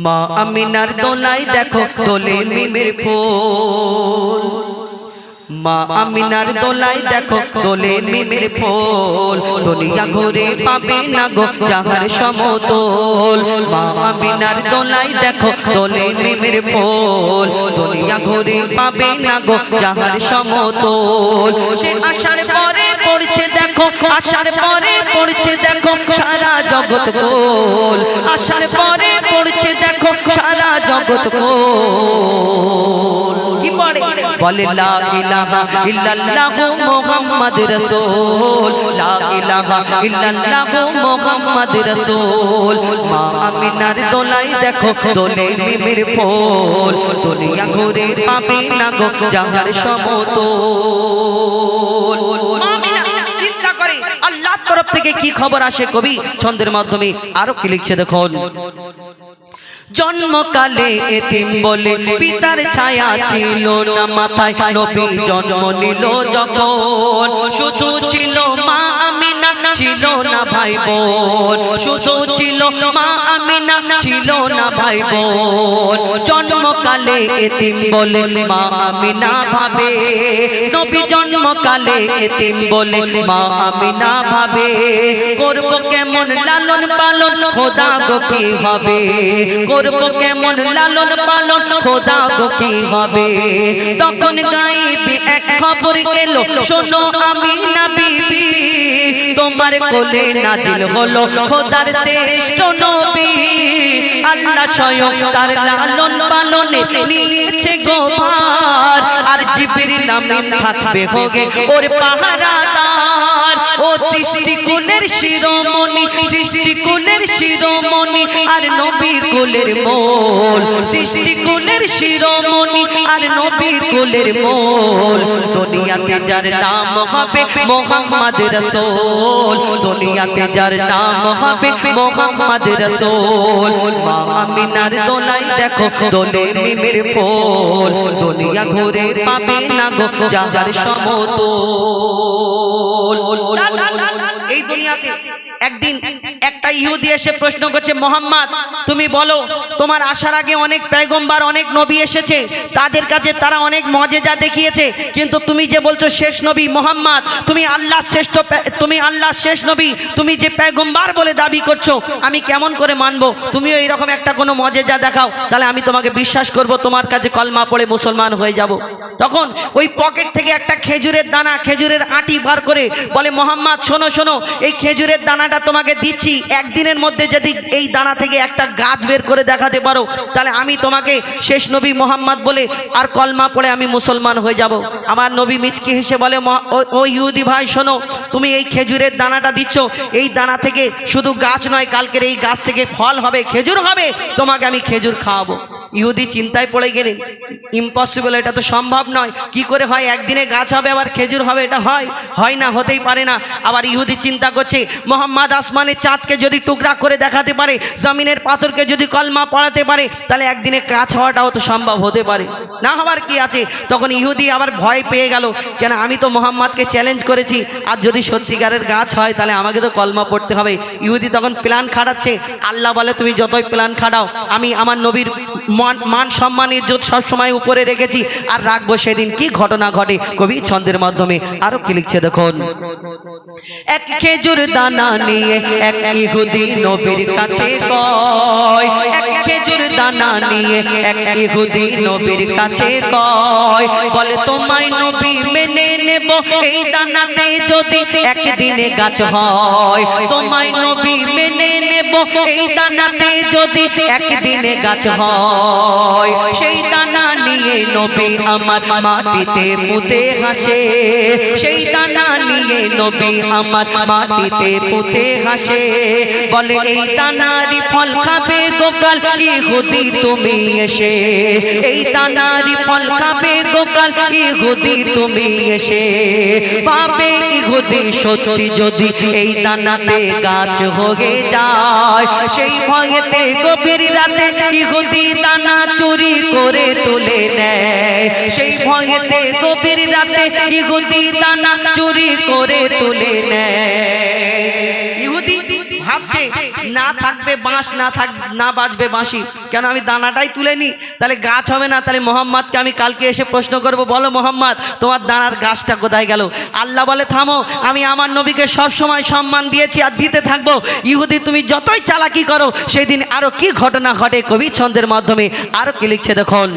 মা আমিনার দোলাই দেখো দোলে মিমের ফুল, মা আমিনার দোলাই দেখো দোলে মিমের ফুল, দুনিয়া ঘুরে পাবে না গো যাহার সমতল। মা আমিনার দোলাই দেখো দোলে মিমের ফুল, দুনিয়া ঘুরে পাবে না গো যাহার সমতল। সে আসার পরে পড়ছে দেখো, আসার পরে পড়ছে দেখো সারা জগৎ গোল, আসার পরে পড়ছে দেখো সারা জগৎ গোল। কি পড়ে? বলে লা ইলাহা ইল্লাল্লাহু মুহাম্মাদুর রাসূল, লা ইলাহা ইল্লাল্লাহু মুহাম্মাদুর রাসূল। মা আমিনার দোলাই দেখো দোলে মিমের ফুল, দুনিয়া ঘুরে পাবে না গো যাহার সমতল। মা আমিনা চিন্তা করে আল্লাহর তরফ থেকে কি খবর আসে, কবি ছন্দের মাধ্যমে আরো কি লিখছে দেখুন। জন্মকালে এতিম বলে পিতার ছায়া ছিল না মাথায়, নবী জন্ম নিল যখন শুধু ছিল মা আমিনা, ছিল না ভাই বোন, শুধু ছিল মা আমিনা, ছিল না ভাই বোন। জন্মকালে এতিম বলে মা আমিনা ভাবে, নবী জন্মকালে এতিম বলে মা আমিনা ভাবে, করব কেমন লালন পালন খোদা গো কি হবে, করব কেমন লালন পালন খোদা গো কি হবে। তখন গায়েবে এক খবর এলো, শোনো আমিনা বিবি, তোমার কোলে নাজিল হলো খোদার শ্রেষ্ঠ নবী। আল্লাহ স্বয়ং তার লালন পালনে নিয়েছে গো ভার, আর জিবরিল আমিন থাকবে হোগে ওর পাহারাদার। ও সৃষ্টি কুলের শিরোমণি, সৃষ্টি কুলের শিরোমণি আর নবী কুলের মোল, সৃষ্টি কুলের শিরোমণি আর নবী কুলের মোল। দুনিয়াতে যার নাম হবে মুহাম্মদ রাসূল, দুনিয়াতে যার নাম হবে মুহাম্মদ রাসূল। মা আমিনার দোলাই দেখো দোলে মিমের ফুল, দুনিয়া ঘুরে পাবে না গো যাহার সমতল। এই দুনিয়াতে একদিন একটা ইহুদি এসে প্রশ্ন করছে, মোহাম্মদ তুমি বলো তোমার আসার আগে অনেক পয়গম্বর অনেক নবী এসেছে, তাদের কাছে তারা অনেক মজেজা দেখিয়েছে, কিন্তু তুমি যে বলছো শেষ নবী মোহাম্মদ, তুমি আল্লাহর শ্রেষ্ঠ, তুমি আল্লাহর শেষ নবী, তুমি যে পয়গম্বর বলে দাবি করছো, আমি কেমন করে মানবো? তুমিও এইরকম একটা কোনো মজেজা দেখাও, তাহলে আমি তোমাকে বিশ্বাস করব, তোমার কাছে কলমা পড়ে মুসলমান হয়ে যাব। তখন ওই পকেট থেকে একটা খেজুরের দানা, খেজুরের আটি বার করে বলে, মোহাম্মদ শোনো শোনো, এই খেজুরের দানাটা তোমাকে দিচ্ছি, একদিনের মধ্যে যদি এই দানা থেকে একটা গাছ বের করে দেখাতে পারো, তাহলে আমি তোমাকে শেষ নবী মোহাম্মদ বলে আর কলমা পড়ে আমি মুসলমান হয়ে যাব। আমার নবী মিচকি হেসে বলে, ও ইহুদি ভাই শোনো, তুমি এই খেজুরের দানাটা দিচ্ছ, এই দানা থেকে শুধু গাছ নয়, কালকের এই গাছ থেকে ফল হবে, খেজুর হবে, তোমাকে আমি খেজুর খাওয়াবো। ইহুদি চিন্তায় পড়ে গেলেন, ইম্পসিবল, এটা তো সম্ভব নয়, কি করে হয়, একদিনে গাছ হবে আবার খেজুর হবে, এটা হয় না, হতেই পারে না। আবার ইহুদি চিন্তা করছে, মোহাম্মদ আসমানের চাঁদকে যদি টুকরা করে দেখাতে পারে, জমিনের পাথরকে যদি কলমা পড়াতে পারে, তাহলে একদিনে গাছ হওয়াটাও তো সম্ভব হতে পারে, না হওয়ার কি আছে। তখন ইহুদি আবার ভয় পেয়ে গেল, কেন আমি তো মোহাম্মদকে চ্যালেঞ্জ করেছি, আর যদি সত্যিকারের গাছ হয় তাহলে আমাকে তো কলমা পড়তে হবে। ইহুদি তখন প্ল্যান খাটাচ্ছে, আল্লাহ বলে তুমি যতই প্ল্যান খাটাও, আমি আমার নবীর মান সম্মান ইজ্জত সবসময় উপরে রেখেছি আর রাখবো। সেদিন কি ঘটনা ঘটে কবি ছন্দের মাধ্যমে আরো কি লিখছে দেখুন। এক খেজুর দানা নিয়ে এক ইহুদি নবীর কাছে কয়, এক খেজুর দানা নিয়ে এক ইহুদি নবীর কাছে কয়, বলে তোমায় নবী মেনে নেব এই দানাতে যদি একদিনে গাছ হয়, তোমায় নবী মেনে নেব এই দানাতে যদি একদিনে গাছ হয়। সেই দানা নিয়ে নবী আমার মাটিতে পুঁতে হাসে, সেই দানা নিয়ে নবী আমার মাটিতে পুঁতে হাসে, বলে এই দানারই ফল খাবে গোকাল ইহুদি তুমি এসে, এই দানারই ফল খাবে গোকাল ইহুদি তুমি এসে, পাবে ইহুদি সত্যি যদি এই দানাতে গাছ হয়ে যায়, সেই ভয়েতে গভীর রাতে ইহুদি দানা চুরি করে তুলে নেয়, সেই ভয়েতে গভীর রাতে ইহুদি দানা চুরি করে তুলে নেয়। ইহুদি ভাবছে না থাকবে বাঁশ, না বাজবে বাঁশি, কেন আমি দানাটাই তুলে নিই, তাহলে গাছ হবে না। তাহলে মোহাম্মদকে আমি কালকে এসে প্রশ্ন করব, বলো মোহাম্মদ তোমার দানার গাছটা কোথায় গেল? আল্লাহ বলে থামো, আমি আমার নবীকে সবসময় সম্মান দিয়েছি আর দিতে থাকবো। ইহুদি তুমি যতই চালাকি করো, সেদিন আরো কি ঘটনা ঘটে কবি ছন্দের মাধ্যমে আরো কি লিখছে দেখুন।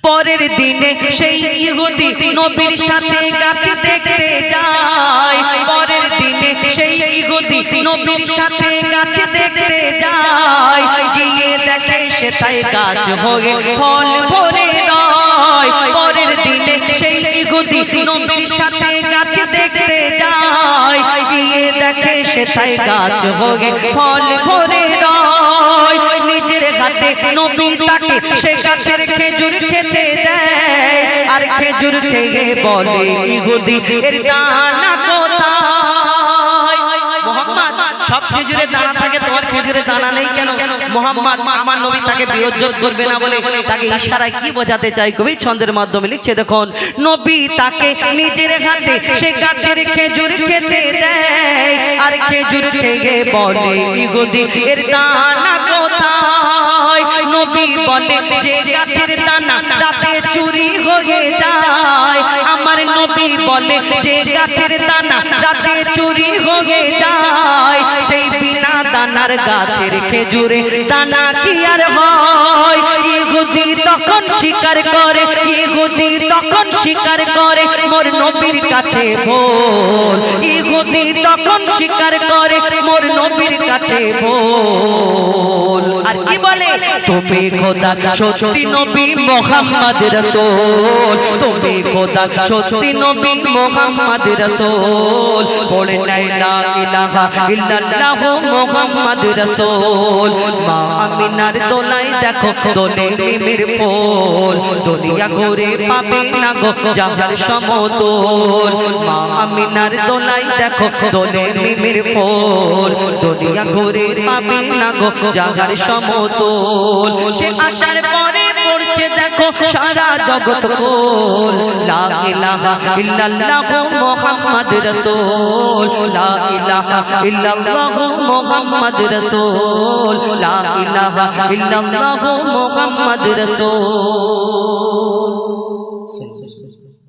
পরের দিনে সেই ইহুদি নবীর সাথে গাছ দেখতে যায়, পরের দিনে সেই ইহুদি নবীর সাথে গাছ দেখতে যায়, গিয়ে দেখে সেটাই গাছ হয়ে ফল ভরে নয়। পরের দিনে সেই ইহুদি নবীর সাথে গাছ দেখতে যায়, গিয়ে দেখে সেটাই গাছ হয়ে ফল ভরে নয়। নিজের হাতে নবী তাকে সে গাছের খেজুর খেতে দেয়, আর খেজুর খেয়ে বলে ইহুদি এর দানা কোথায়? মোহাম্মদ সব খেজুরের দানা থাকে, তোমার খেজুরের দানা নেই কেন? মোহাম্মদ আমার নবী তাকে বিয়োজ্জত করবে না বলে তাকে ইশারায় কি বোঝাতে চাই কবি ছন্দের মাধ্যমে লিখছে দেখুন। নবী তাকে নিজের হাতে সে গাছের খেজুর খেতে দেয়, আর খেজুর খেয়ে বলে ইহুদি এর দানা কোথায়? নবী বলে যে গাছের দানা রাতে চুরি হয়ে যায়, আমার নবী বলে যে গাছের দানা রাতে চুরি হয়ে যায়, সেই বিনা দানার গাছের খেজুরে দানা কি আর হয়? ইহুদি তখন স্বীকার করে, ইহুদি তখন স্বীকার করে মোর নবীর কাছে বল, ইহুদি তখন স্বীকার করে মোর নবীর কাছে বল। আর কি বলে? তুমি খোদা সত্যি নবী মুহাম্মদ রাসূল, তুমি খোদা সত্যি নবী মুহাম্মদ রাসূল, পড়ে নাই লা ইলাহা ইল্লাল্লাহ মুহাম্মদ রাসূল। মা আমিনার দোলাই দেখো দোলে মিমের ফুল, দুনিয়া ঘুরে পাবে না গো যাহার সমতল। মা আমিনার দোলাই দেখো দোলে মিমের ফুল, দুনিয়া ঘুরে পাবে না গো যাহার সমতল। সে আসার পরে পড়ছে দেখো সারা জগৎ কোল, লা ইলাহা ইল্লাল্লাহ মুহাম্মদ রাসূল, লা ইলাহা ইল্লাল্লাহ মুহাম্মদ রাসূল, লা ইলাহা ইল্লাল্লাহ মুহাম্মদ রাসূল।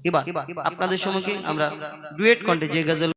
এবার আপনাদের সম্মুখে আমরা ডুয়েট কণ্ঠে যে গজল